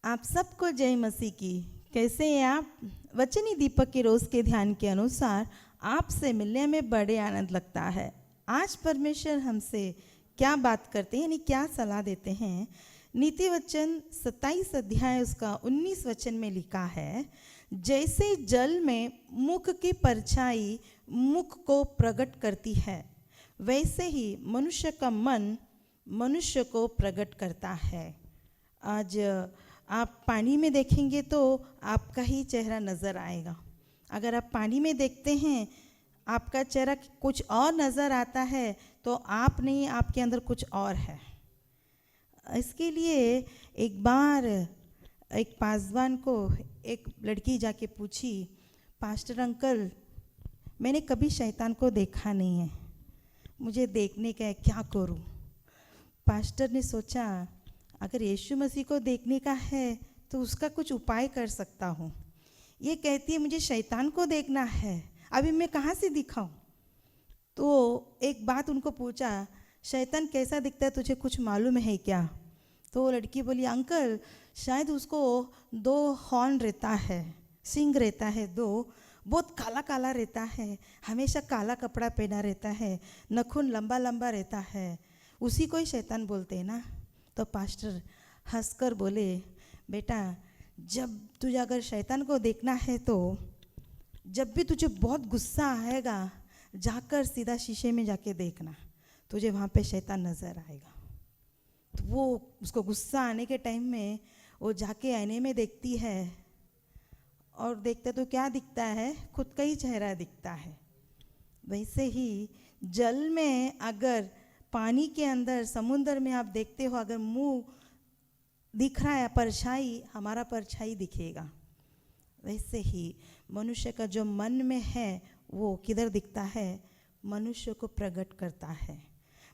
आप सबको जय मसीह की। कैसे हैं आप? वचनी दीपक के रोज़ के ध्यान के अनुसार आपसे मिलने में बड़े आनंद लगता है। आज परमेश्वर हमसे क्या बात करते हैं, यानी क्या सलाह देते हैं। नीति वचन 27 अध्याय उसका 19 वचन में लिखा है, जैसे जल में मुख की परछाई मुख को प्रकट करती है, वैसे ही मनुष्य का मन मनुष्य को प्रकट करता है। आज आप पानी में देखेंगे तो आपका ही चेहरा नज़र आएगा। अगर आप पानी में देखते हैं, आपका चेहरा कुछ और नज़र आता है, तो आप नहीं, आपके अंदर कुछ और है। इसके लिए एक बार एक पासवान को एक लड़की जाके पूछी, पास्टर अंकल, मैंने कभी शैतान को देखा नहीं है, मुझे देखने का है, क्या करूं? पास्टर ने सोचा, अगर यीशु मसीह को देखने का है तो उसका कुछ उपाय कर सकता हूँ। ये कहती है मुझे शैतान को देखना है, अभी मैं कहाँ से दिखाऊं? तो एक बात उनको पूछा, शैतान कैसा दिखता है, तुझे कुछ मालूम है क्या? तो वो लड़की बोली, अंकल शायद उसको 2 हॉर्न रहता है, सिंग रहता है 2, बहुत काला काला रहता है, हमेशा काला कपड़ा पहना रहता है, नखून लंबा लंबा रहता है, उसी को ही शैतान बोलते हैं ना। तो पास्टर हंसकर बोले, बेटा जब तुझे अगर शैतान को देखना है तो जब भी तुझे बहुत गुस्सा आएगा, जाकर सीधा शीशे में जाके देखना, तुझे वहाँ पे शैतान नज़र आएगा। तो वो उसको गुस्सा आने के टाइम में वो जाके आईने में देखती है, और देखते तो क्या दिखता है, खुद का ही चेहरा दिखता है। वैसे ही जल में, अगर पानी के अंदर समुद्र में आप देखते हो, अगर मुंह दिख रहा है, परछाई, हमारा परछाई दिखेगा। वैसे ही मनुष्य का जो मन में है वो किधर दिखता है, मनुष्य को प्रकट करता है।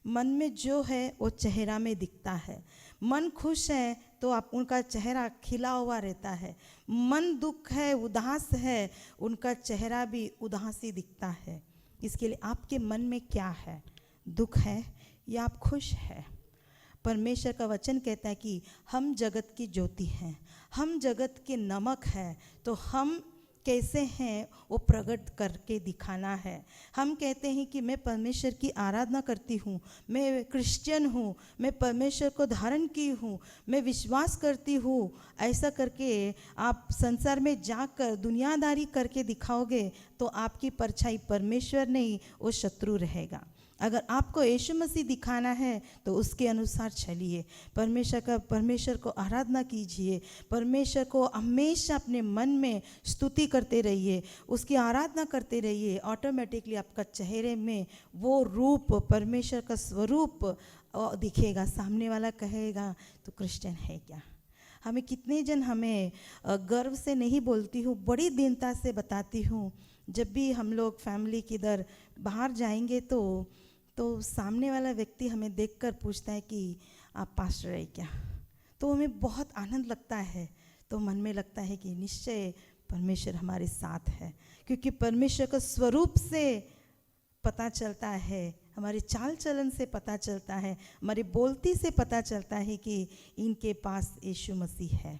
मन में जो है वो चेहरा में दिखता है। मन खुश है तो आप उनका चेहरा खिला हुआ रहता है, मन दुख है, उदास है, उनका चेहरा भी उदास ही दिखता है। इसके लिए आपके मन में क्या है, दुख है या आप खुश है? परमेश्वर का वचन कहता है कि हम जगत की ज्योति हैं, हम जगत के नमक हैं, तो हम कैसे हैं वो प्रकट करके दिखाना है। हम कहते हैं कि मैं परमेश्वर की आराधना करती हूँ, मैं क्रिश्चियन हूँ, मैं परमेश्वर को धारण की हूँ, मैं विश्वास करती हूँ। ऐसा करके आप संसार में जाकर दुनियादारी करके दिखाओगे तो आपकी परछाई परमेश्वर नहीं, वो शत्रु रहेगा। अगर आपको यीशु मसीह दिखाना है तो उसके अनुसार चलिए, परमेश्वर को आराधना कीजिए, परमेश्वर को हमेशा अपने मन में स्तुति करते रहिए, उसकी आराधना करते रहिए। ऑटोमेटिकली आपका चेहरे में वो रूप, परमेश्वर का स्वरूप दिखेगा। सामने वाला कहेगा तो क्रिश्चियन है क्या? हमें कितने जन हमें गर्व से नहीं बोलती हूँ, बड़ी दीनता से बताती हूँ, जब भी हम लोग फैमिली किधर बाहर जाएंगे तो सामने वाला व्यक्ति हमें देखकर पूछता है कि आप पास्टर है क्या? तो हमें बहुत आनंद लगता है, तो मन में लगता है कि निश्चय परमेश्वर हमारे साथ है, क्योंकि परमेश्वर का स्वरूप से पता चलता है, हमारे चाल चलन से पता चलता है, हमारी बोलती से पता चलता है कि इनके पास यीशु मसीह है।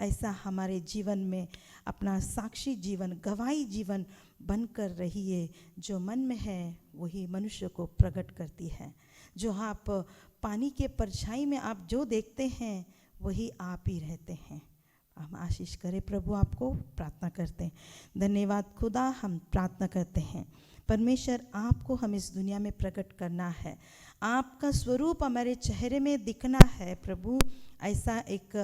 ऐसा हमारे जीवन में अपना साक्षी जीवन, गवाही जीवन बनकर रहिए। जो मन में है वही मनुष्य को प्रकट करती है। जो आप पानी के परछाई में आप जो देखते हैं वही आप ही रहते हैं। हम आशीष करें प्रभु आपको। प्रार्थना करते हैं। धन्यवाद खुदा, हम प्रार्थना करते हैं परमेश्वर, आपको हम इस दुनिया में प्रकट करना है, आपका स्वरूप हमारे चेहरे में दिखना है प्रभु। ऐसा एक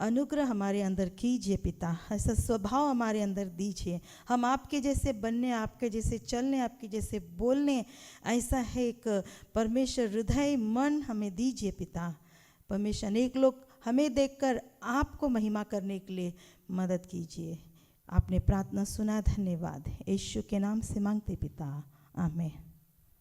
अनुग्रह हमारे अंदर कीजिए पिता, ऐसा स्वभाव हमारे अंदर दीजिए, हम आपके जैसे बनने, आपके जैसे चलने, आपके जैसे बोलने, ऐसा है एक परमेश्वर हृदय मन हमें दीजिए पिता। परमेश्वर, अनेक लोग हमें देखकर आपको महिमा करने के लिए मदद कीजिए। आपने प्रार्थना सुना, धन्यवाद। यीशु के नाम से मांगते पिता, आमीन।